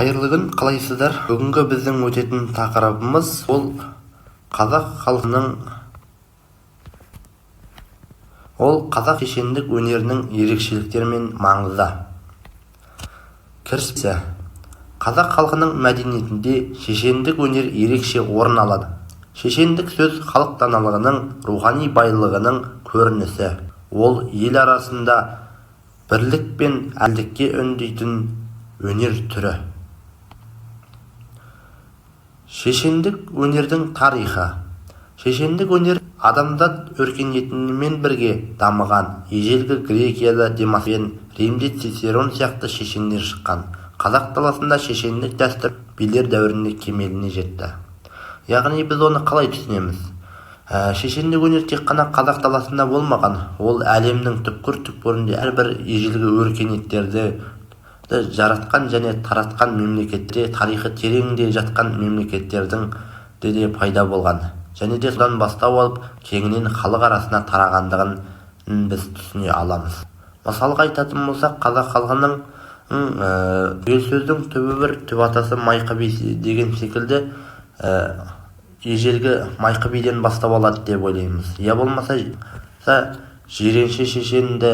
Қайырлы күн, қалайсыздар? Бүгінгі біздің өтетін тақырыбымыз ол қазақ шешендік өнерінің ерекшеліктері мен маңызы. Кіріспесі. Қазақ халқының мәдениетінде шешендік өнер ерекше орын алады. Шешендік сөз халық даналығының, рухани байлығының көрінісі. Ол ел арасында бірлік пен әділдікке үндейтін өнер түрі. Шешендік өнердің тарихы. Шешендік өнер адамзат өркениетімен бірге дамыған. Ежелгі Грекияда Демосфен, Римде Цицерон сияқты шешендер шыққан. Қазақ даласында шешендік дәстүр билер дәуірінде кемеліне жетті. Яғни біз оны қалай түсінеміз? Шешендік өнер тек қана қазақ даласында болмаған. Ол әлемнің түкпір-түкпірінде әрбір ежелгі өркениеттерді жаратқан және таратқан мемлекетте, тарихы тереңде жатқан мемлекеттердің де пайда болған. Және де содан бастау алып, кеңінен халық арасына тарағандығын біз түсіне аламыз. Мысалға айтатын болсақ, қазақ халқының сөздің түбі бір, түп атасы майқы би деген секілді ежелгі майқы биден бастап алады деп ойлаймыз. Я болмаса Жиренше шешенді,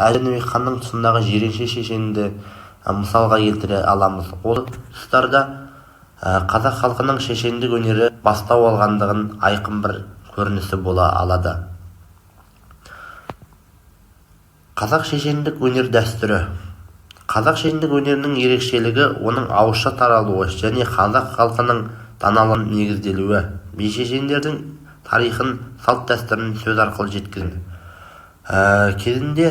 Әжінбек ханның тұсындағы Жиренше шешенді мысалға келтіре аламыз. Ол тұстарда қазақ халқының шешендік өнері бастау алғандығын айқын бір көрінісі бола алады. Қазақ шешендік өнер дәстүрі. Қазақ шешендік өнерінің ерекшелігі оның ауызша таралуы және қазақ халқының даналығын негізделуі. Би шешендердің тарихын, салт дәстүрін сөз арқылы жеткізген. Кезінде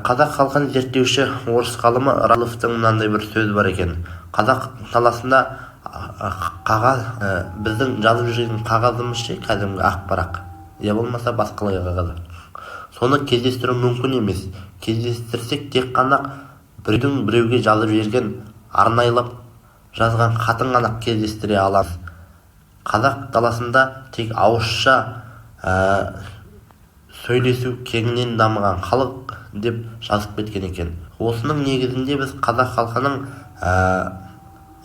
қазақ халқын зерттеуші орыс ғалымы Раловтың мынандай бір сөз бар екен. Қазақ даласында біздің жазып жүрген қағазымыз кәдімгі ақ парақ, я болмаса басқалай қағаз. Соны кездестіру мүмкін емес. Кездестірсек тек қана біреудің біреуге жазып жіберген, арнайлап жазған хатын ғана кездестіре аламыз. Қазақ даласында тек ауызша сөйлесу кеңінен дамыған халық деп жазып кеткен екен. Осының негізінде біз қазақ халқының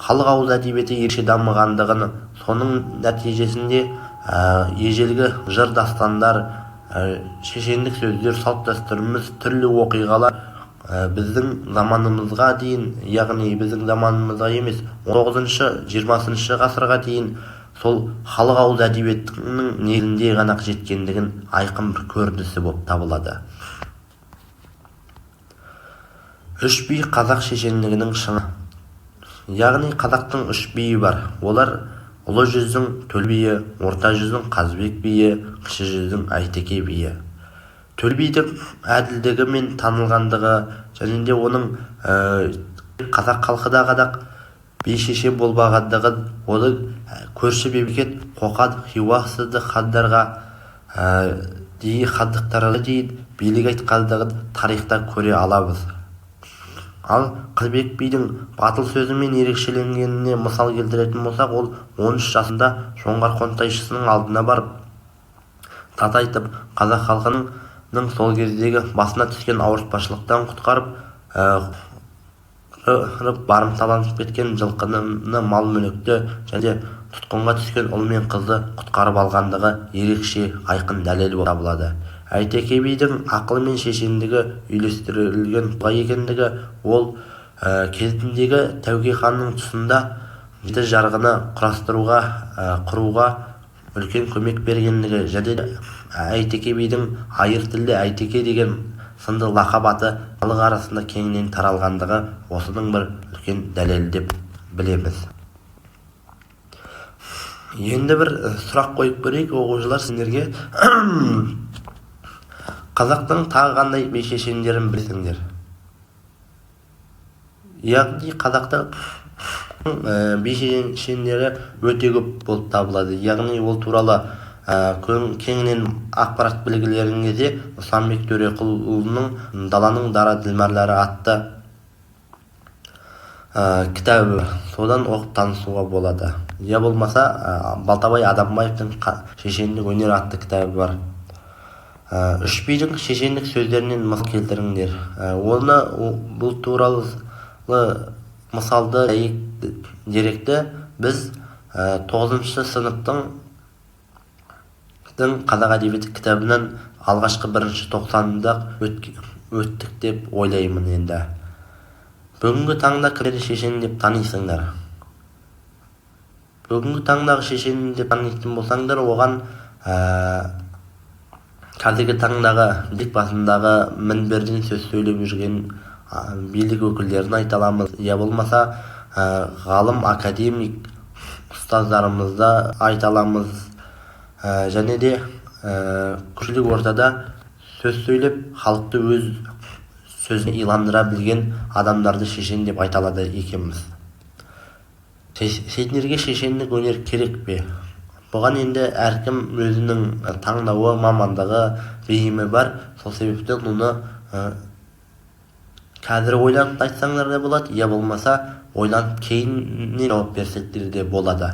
халық ауыз әдебиеті ерекше дамығандығын, соның нәтижесінде ежелгі жыр дастандар, шешендік сөздер, салт дәстүріміз, түрлі оқиғалар біздің заманымызға дейін, яғни біздің заманымызға емес, 19-20 ғасырға дейін сол халық ауыз әдебиетінің негізінде ғана жеткендігін айқын бір көрінісі болып табылады. Үш би қазақ шешендігінің шыңы. Яғни қазақтың үш биі бар. Олар ұлы жүздің Төл биі, орта жүздің Қазыбек биі, кіші жүздің Әйтеке биі. Төл бидің әділдігі мен танылғандығы және де оның қазақ халқыда қадақ би шеше болмағандығын, оны көрші мемлекет Қоқан, Хиуа сынды хандарға хандықтарға дейін билік айтқандығын тарихта көре аламыз. Ал Қазыбек бидің батыл сөзімен ерекшеленгеніне мысал келтіретін болсақ, ол 13 жасында жоңғар қонтайшысының алдына барып тат айтып, қазақ халқының сол кездегі басына түскен ауыртпашылықтан құтқарып, барымталанып кеткен жылқыны, мал-мүлікті және тұтқынға түскен ұл мен қызды құтқарып алғандығы ерекше айқын дәлел болып табылады. Әйтеке бидің ақылы мен шешендігі үйлестірілген тұлға екендігі, ол кезіндегі Тәуке ханның тұсында жеті жарғыны құруға үлкен көмек бергендігі және Әйтеке бидің айыр тілді Әйтеке деген сынды лақап аты халық арасында кеңінен таралғандығы осының бір үлкен дәлелі деп білеміз. Енді бір сұрақ қойып көрейік оқушылар сендерге. Қазақтың тағы қандай би шешендерін білсіңдер? Яғни қазақтың би шешендері өте көп болып табылады. Яғни ол туралы кеңінен ақпарат білгілеріңізде Мұсанбек Төреқұлының «Даланың дара ділмәрлері» атты кітабы, содан оқып танысуға болады. Я болмаса Балтабай Адамбаевтың «Шешендік өнер» атты кітабы бар. Үш бидің шешендік сөздерінен мысал келтіріңдер. Оны бұл туралы мысалды деректі біз 9 сыныптың қазақ әдебиеті кітабынан алғашқы 1-90-да өттік деп ойлаймын. Енді бүгінгі таңда кімдерді шешен деп танисыңдар? Бүгінгі таңдағы шешен деп танитын болсаңдар, оған қазіргі таңдағы билік басындағы мінберден сөз сөйлеп жүрген билік өкілдерін айта аламыз. Я болмаса ғалым, академик ұстаздарымызды айта аламыз. Және де күрделік ортада сөз сөйлеп, халықты өз сөзіне иландыра білген адамдарды шешен деп айта алады екенбіз. Сендерге шешендік өнер керек пе? Бұған енді әркім өзінің таңдауы, мамандығы, бейімі бар. Сол себептен оны қазір ойланып айтсаңдар да болады, я болмаса ойланып кейіннен жауап берсектер де болады.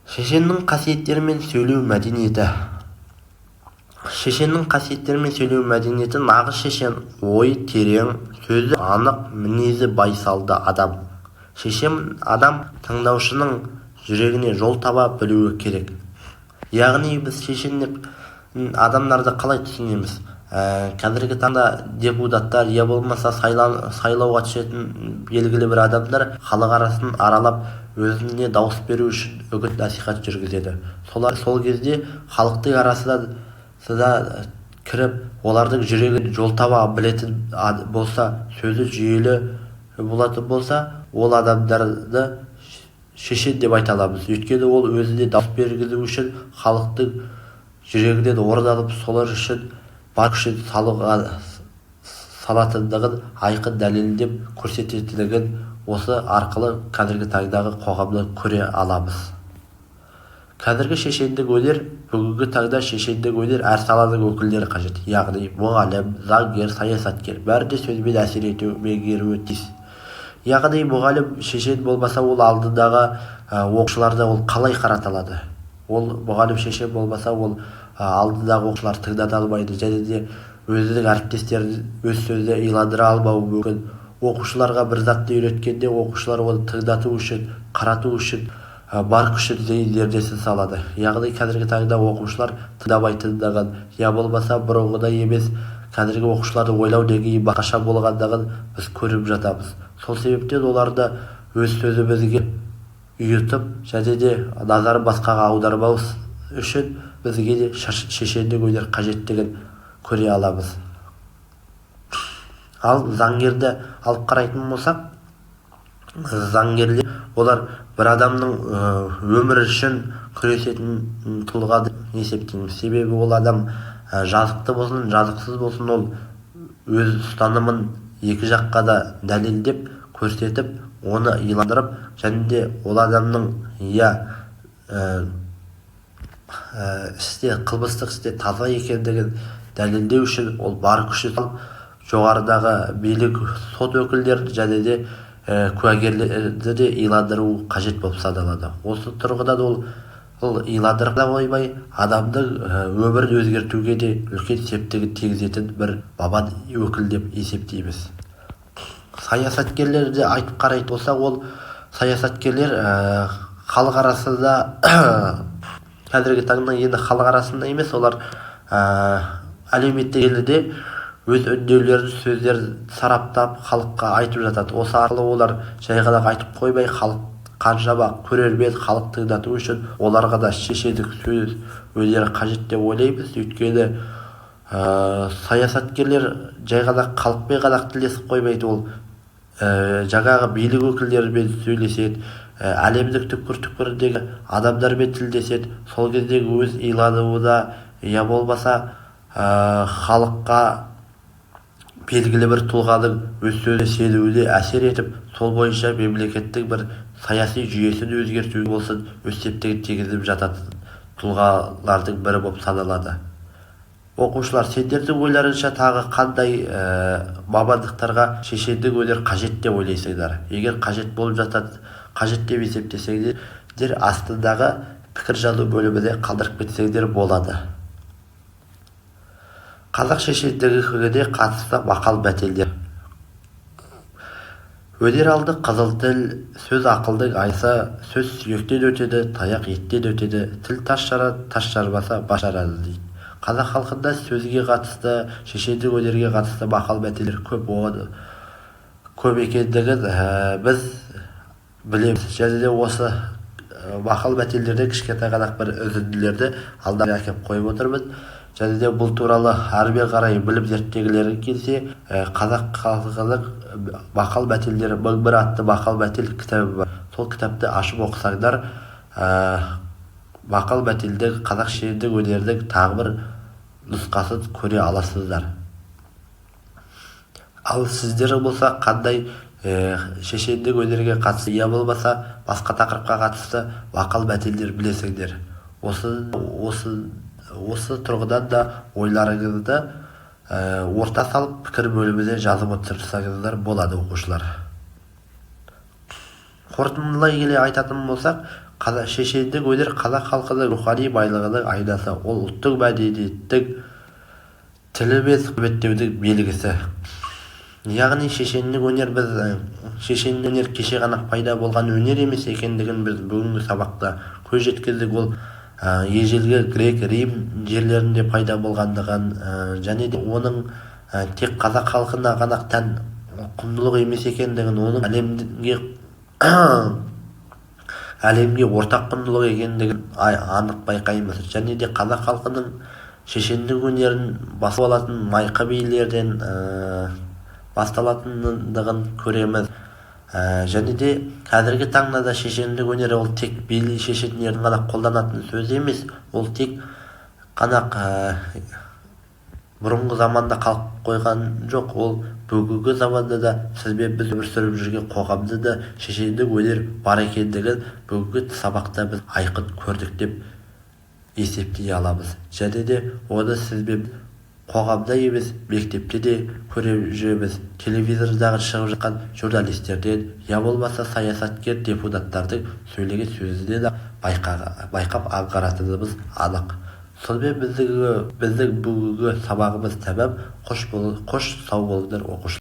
Шешеннің қасиеттері мен сөйлеу мәдениеті. Шешеннің қасиеттері мен сөйлеу мәдениеті нағыз шешен ой терең, сөзі анық, мінезі байсалды адам. Шешен адам тыңдаушының жүрегіне жол таба білуі керек. Яғни біз шешен деп адамдарды қалай түсінеміз? Қазіргі таңда депутаттар, я болмаса сайлауға түсетін белгілі бір адамдар халық арасын аралап өзіне дауыс беру үшін үгіт насихат жүргізеді. Сол кезде халықтың арасында кіріп, олардың жүрегін жол таба білетін болса, сөзі жүйелі болатын болса, ол адамдарды шешен деп айта аламыз. Өйткені ол өзіне дауыс бергізу үшін халықтың жүрегінен орын алып, солар үшін бар күшін салатындығын айқын дәлелдеп көрсететіндігін осы арқылы қазіргі таңдағы қоғамда көре аламыз. Қазіргі шешендік өнер, бүгінгі таңда шешендік өнер әр саланың өкілдері қажет. Яғни мұғалім, заңгер, саясаткер бәрі де сөзбен әсер ету меңгеруі тиіс. Яғни мұғалім шешен болмаса, ол алдындағы оқушыларды ол қалай қарата алады? Ол мұғалім шешен болмаса, ол алдындағы оқушылар тыңдата алмайды, және де өзінің әріптестерін өз сөзіне иландыра алмауы мүмкін. Оқушыларға бір затты үйреткенде, оқушылар оны тыңдату үшін, қарату үшін бар күшін зердесін салады. Яғни қазіргі таңда оқушылар тыңдамайтындығын, я болмаса бұрынғыдай емес, қазіргі оқушылардың ойлау деңгейі басқаша болғандығын біз көріп жатамыз. Сол себептен оларды өз сөзімізге үйретіп, және де назарын басқаға аудармау үшін бізге де шешендік өнер қажеттігін көре аламыз. Ал заңгерді алып қарайтын болсақ, заңгерлер олар бір адамның өмірі үшін күресетін тұлға деп есептейміз. Себебі ол адам жазықты болсын, жазықсыз болсын, ол өз ұстанымын екі жаққа да дәлелдеп, көрсетіп, оны иландырып, және де ол адамның қылмыстық істе таза екендігін дәлелдеу үшін ол бар күші салып, жоғарыдағы билік, сот өкілдерін және де куәгерлерді де иландыру қажет болып саналады. Осы тұрғыдан ол иландырып та қоймай, адамның өмірін өзгертуге де үлкен септігін тигізетін бір маман өкіл деп есептейміз. Саясаткерлерді айтып қарайтын болса, ол саясаткерлер халық арасында қазіргі таңда енді халық арасында емес, олар әлеуметтік желіде өз үндеулерін, сөздерін сараптап халыққа айтып жатады. Осы арқылы олар жай ғана айтып қоймай, халық қаншама көрермен, халық тыңдату үшін оларға да шешендік сөз өнері қажет деп ойлаймыз. Өйткені саясаткерлер жай ғана халықпен ғана тілдесіп қоймайды, ол жаңағы билік өкілдерімен сөйлеседі, әлемдік түкпір-түкпіріндегі адамдармен тілдеседі. Сол кездегі өз илануына, я болмаса халыққа белгілі бір тұлғаның өз сөзіне сенуіне әсер етіп, сол бойынша мемлекеттің бір саяси жүйесін өзгертуге болсын өз септігін тигізіп жататын тұлғалардың бірі болып саналады. Оқушылар, сендердің ойларынша тағы қандай мамандықтарға шешендік өнер қажет деп ойлайсыңдар? Егер қажет болып жатады, қажет деп есептесеңдер, астындағы пікір жазу бөліміне қалдырып кетсеңдер болады. Қазақ шешендігіне қатысты мақал мәтелдер. Өнер алды қызыл тіл, сөз ақылды айса, сөз сүйектен өтеді, таяқ еттен өтеді, тіл тас жарады, тас жарбаса бас жарады дейді. Қазақ халқында сөзге қатысты, шешендік өнерге қатысты мақал-мәтелдер көп екендігін біз білеміз. Және де осы мақал-мәтелдерде кішкентай ғана бір үзінділерді алдыға әкеп қойып отырмыз. Және де бұл туралы әрмен қарай білім зерттегілері келсе, қазақ халқының мақал-мәтелдері 1001 атты мақал-мәтел кітабы бар. Сол кітапты ашып оқысаңдар, мақал-мәтелдің қазақ шешендік өнердің тағы бір нұсқасын көре аласыздар. Ал сіздер болса қандай шешендік өнерге қатысты, я болмаса басқа тақырыпқа қатысты мақал-мәтелдер білесіңдер. Осы тұрғыдан да ойларыңызды орта салып пікір бөліміне жазып отырсаңыздар болады, оқушылар. Қорытындылай келе айтатын болсақ, шешендік өнер қазақ халқының рухани байлығының айнасы, ол ұлттық мәдениеттің, тілі мен құрметтеудің белгісі. Яғни шешендік өнер кеше ғана пайда болған өнер емес екендігін біз бүгінгі сабақта көз жеткіздік. Ол ежелгі грек, рим жерлерінде пайда болғандығын, және де оның тек қазақ халқына ғана тән құндылық емес екендігін, оның әлемге ортақ құндылық екендігін анық байқаймыз. Және де қазақ халқының шешендік өнерін басып алатын майқа билерден басталатындығын көреміз. Және де қазіргі таңда да шешендік өнері ол тек бейли шешендердің ғана қолданатын сөз емес, ол тек қана бұрынғы заманда қалып қойған жоқ, ол бүгінгі заманда да сізбен біз өмір сүріп жүрген қоғамда да шешендік өнер бар екендігін бүгінгі сабақта біз айқын көрдік деп есептей аламыз. Және де оны сізбен қоғамда емес, мектепте де көріп жүреміз. Телевизордағы шығып жатқан журналистерден, я болмаса саясаткер депутаттардың сөйлеген сөзінен де байқап аңғаратынымыз анық. Сонымен біздің бүгінгі сабағымыз тәмам. Қош сау болыңдар оқушылар.